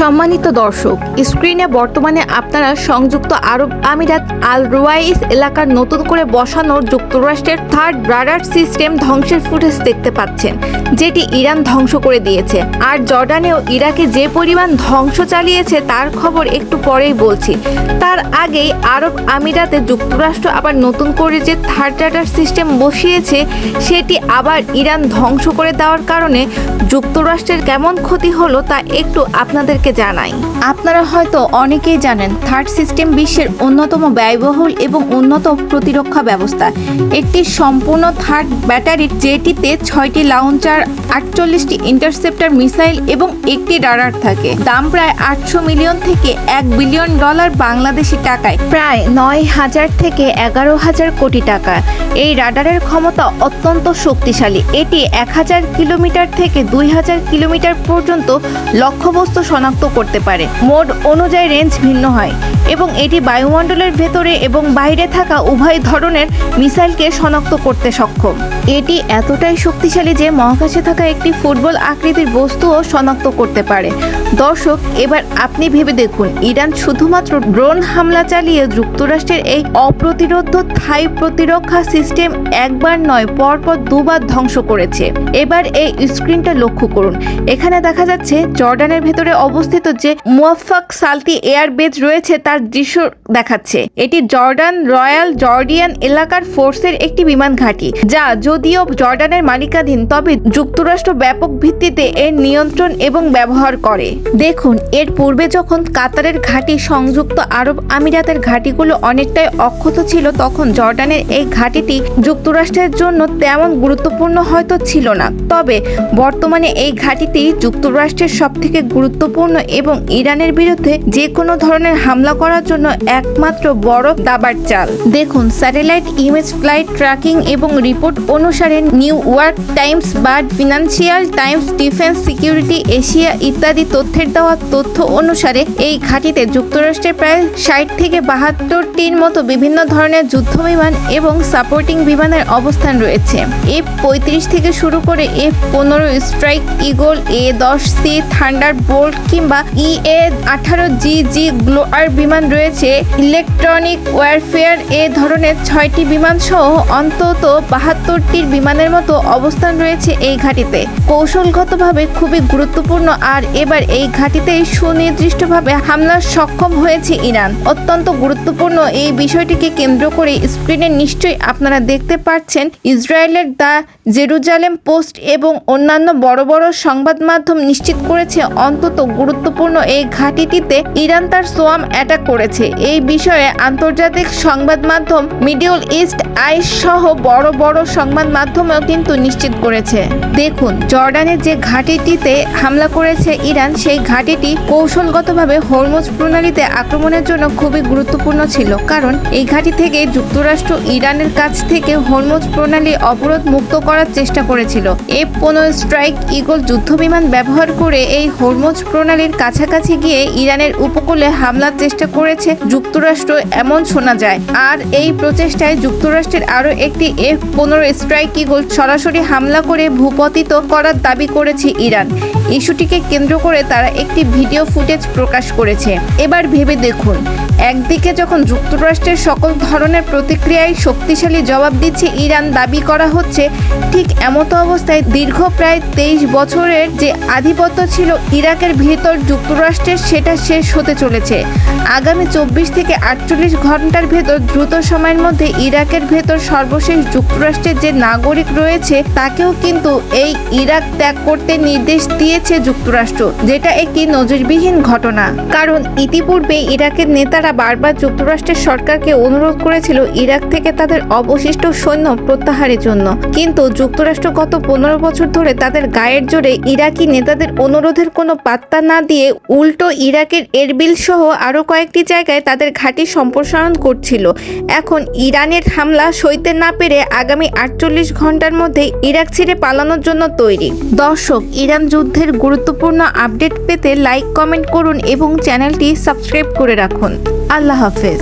সম্মানিত দর্শক, স্ক্রিনে বর্তমানে আপনারা সংযুক্ত আরব আমিরাত আল রুয়াইস এলাকার নতুন করে বসানো যুক্তরাষ্ট্রের থার্ড রাডার সিস্টেম ধ্বংসের ফুটেজ দেখতে পাচ্ছেন, যেটি ইরান ধ্বংস করে দিয়েছে। আর জর্ডানেও ইরাকে যে পরিমাণ ধ্বংস চালিয়েছে তার খবর একটু পরেই বলছি। তার আগেই আরব আমিরাতে যুক্তরাষ্ট্র আবার নতুন করে যে থার্ড রাডার সিস্টেম বসিয়েছে সেটি আবার ইরান ধ্বংস করে দেওয়ার কারণে যুক্তরাষ্ট্রের কেমন ক্ষতি হলো তা একটু আপনাদেরকে জানাই। আপনারা হয়তো অনেকেই জানেন, থার্ড সিস্টেম বিশ্বের অন্যতম ব্যয়বহুল এবং উন্নত প্রতিরক্ষা ব্যবস্থা। একটি সম্পূর্ণ থার্ড ব্যাটারি, যেটিতে 6টি লাউঞ্চার, 48টি ইন্টারসেপ্টর মিসাইল এবং একটি রাডার থাকে। দাম প্রায় 800 মিলিয়ন থেকে $1 বিলিয়ন বাংলাদেশি টাকায়, প্রায় 9,000 থেকে 11,000 কোটি টাকা। এই রাডারের ক্ষমতা অত্যন্ত শক্তিশালী। এটি 1000 কিলোমিটার থেকে 2000 কিলোমিটার পর্যন্ত লক্ষ্যবস্তু শনাক্ত করতে পারে। মোড অনুযায়ী রেঞ্জ ভিন্ন হয় এবং এটি বায়ুমণ্ডলের ভেতরে এবং বাইরে থাকা উভয় ধরনের মিসাইলকে শনাক্ত করতে সক্ষম। এটি এতটাই শক্তিশালী যে মহাকাশে থাকা একটি ফুটবল আকৃতির বস্তুও শনাক্ত করতে পারে। দর্শক, এবার আপনি ভেবে দেখুন, ইরান শুধুমাত্র ড্রোন হামলা চালিয়ে যুক্তরাষ্ট্রের এই অপ্রতিরোধ্য থাই প্রতিরক্ষা সিস্টেম একবার নয়, পরপর দুবার ধ্বংস করেছে। এবার এই স্ক্রিনটা লক্ষ্য করুন। এখানে দেখা যাচ্ছে জর্ডানের ভেতরে অবস্থিত যে মুওয়াফাক সালতি এয়ার বেজ রয়েছে তার দৃশ্য দেখাচ্ছে। এটি জর্ডান রয়্যাল জর্ডিয়ান এলাকার ফোর্সের একটি বিমান ঘাঁটি, যা যদিও জর্ডানের মালিকাধীন, তবে যুক্তরাষ্ট্র ব্যাপক ভিত্তিতে এর নিয়ন্ত্রণ এবং ব্যবহার করে। দেখুন, এর পূর্বে যখন কাতারের ঘাঁটি সংযুক্ত আরব আমিরাতের ঘাঁটিগুলো অনেকটাই অক্ষত ছিল, তখন জর্ডানের এই ঘাঁটিটি যুক্তরাষ্ট্রের জন্য তেমন গুরুত্বপূর্ণ হয়তো ছিল না। তবে বর্তমানে এই ঘাঁটিটি যুক্তরাষ্ট্রের সবথেকে গুরুত্বপূর্ণ এবং ইরানের বিরুদ্ধে যে কোনো ধরনের হামলা করার জন্য একমাত্র বড় দাবার চাল। দেখুন, স্যাটেলাইট ইমেজ, ফ্লাইট ট্র্যাকিং এবং রিপোর্ট অনুসারে নিউ ইয়র্ক টাইমস বা financial Times, defence, security Asia ইত্যাদি তথ্যের দেওয়া তথ্য অনুসারে এই ঘাঁটিতে যুক্তরাষ্ট্রের প্রায় 60 থেকে 72টির মতো বিভিন্ন ধরনের যুদ্ধ বিমান এবং সাপোর্টিং বিমানের অবস্থান রয়েছে। F-35 থেকে শুরু করে F-15 strike eagle, A-10C thunder bolt কিংবা EA-18GG গ্লোয়ার বিমান রয়েছে। ইলেকট্রনিক ওয়ারফেয়ার এ ধরনের 6টি বিমান সহ অন্তত 72টির বিমানের মতো অবস্থান রয়েছে এই ঘাঁটিতে। কৌশলগতভাবে খুবই গুরুত্বপূর্ণ। আর এবার এই ঘাঁটিতেই সুনির্দিষ্টভাবে হামলার সক্ষম হয়েছে ইরান। অত্যন্ত গুরুত্বপূর্ণ এই বিষয়টিকে কেন্দ্র করে স্ক্রিনে নিশ্চয়ই আপনারা দেখতে পাচ্ছেন, ইসরায়েলের দ্য জেরুজালেম পোস্ট এবং অন্যান্য বড় বড় সংবাদ মাধ্যম নিশ্চিত করেছে অন্তত গুরুত্বপূর্ণ এই ঘাঁটিটিতে ইরান তার সোয়াম অ্যাটাক করেছে। এই বিষয়ে আন্তর্জাতিক সংবাদ মাধ্যম মিডল ইস্ট আই সহ বড় বড় সংবাদ মাধ্যমেও কিন্তু নিশ্চিত করেছে। দেখুন, জর্ডানের যে ঘাঁটিটিতে হামলা করেছে ইরান, সেই ঘাঁটিটি কৌশলগতভাবে হরমুজ প্রণালীতে আক্রমণের জন্য খুবই গুরুত্বপূর্ণ ছিল, কারণ এই ঘাঁটি থেকে যুক্তরাষ্ট্র ইরানের কাছ থেকে হরমুজ প্রণালী অবরোধ মুক্ত করার চেষ্টা করেছিল। F-15 স্ট্রাইক ইগল যুদ্ধবিমান ব্যবহার করে এই হরমুজ প্রণালীর কাছাকাছি গিয়ে ইরানের উপকূলে হামলার চেষ্টা করেছে যুক্তরাষ্ট্র, এমন শোনা যায়। আর এই প্রচেষ্টায় যুক্তরাষ্ট্রের আরও একটি F-15 স্ট্রাইক ইগল সরাসরি হামলা করে ভূপতিত করার দাবি করেছে ইরান। ইস্যুটিকে কেন্দ্র করে তারা একটি ভিডিও ফুটেজ প্রকাশ করেছে। এবার ভেবে দেখুন, একদিকে যখন যুক্তরাষ্ট্রের সকল ধরনের প্রতিক্রিয়ায় শক্তিশালী জবাব দিচ্ছে ইরান, দাবি করা হচ্ছে ঠিক এমতো অবস্থায় দীর্ঘ প্রায় 23 বছরের যে আধিপত্য ছিল ইরাকের ভিতর যুক্তরাষ্ট্রের, সেটা শেষ হতে চলেছে। আগামী 24 থেকে 48 ঘন্টার ভেতর দ্রুত সময়ের মধ্যে ইরাকের ভেতর সর্বশেষ যুক্তরাষ্ট্রের যে নাগরিক রয়েছে তাকেও কিন্তু এই ইরাক ত্যাগ করতে নির্দেশ দিয়েছে যুক্তরাষ্ট্র, যেটা একটি নজিরবিহীন ঘটনা। কারণ ইতিপূর্বে ইরাকের নেতারা বারবার যুক্তরাষ্ট্রের সরকারকে অনুরোধ করেছিল ইরাক থেকে তাদের অবশিষ্ট সৈন্য প্রত্যাহারের জন্য, কিন্তু যুক্তরাষ্ট্র গত 15 বছর ধরে তাদের গায়ের জোরে ইরাকি নেতাদের অনুরোধের কোনো পাত্তা না দিয়ে উল্টো ইরাকের এরবিল সহ আরও কয়েকটি জায়গায় তাদের ঘাঁটি সম্প্রসারণ করছিল। এখন ইরানের হামলা সইতে না পেরে আগামী 48 ঘন্টার মধ্যে ইরাক ছেড়ে পালানোর জন্য তৈরি। দর্শক, ইরান যুদ্ধের গুরুত্বপূর্ণ আপডেট পেতে লাইক, কমেন্ট করুন এবং চ্যানেলটি সাবস্ক্রাইব করে রাখুন। আল্লাহ হাফেজ।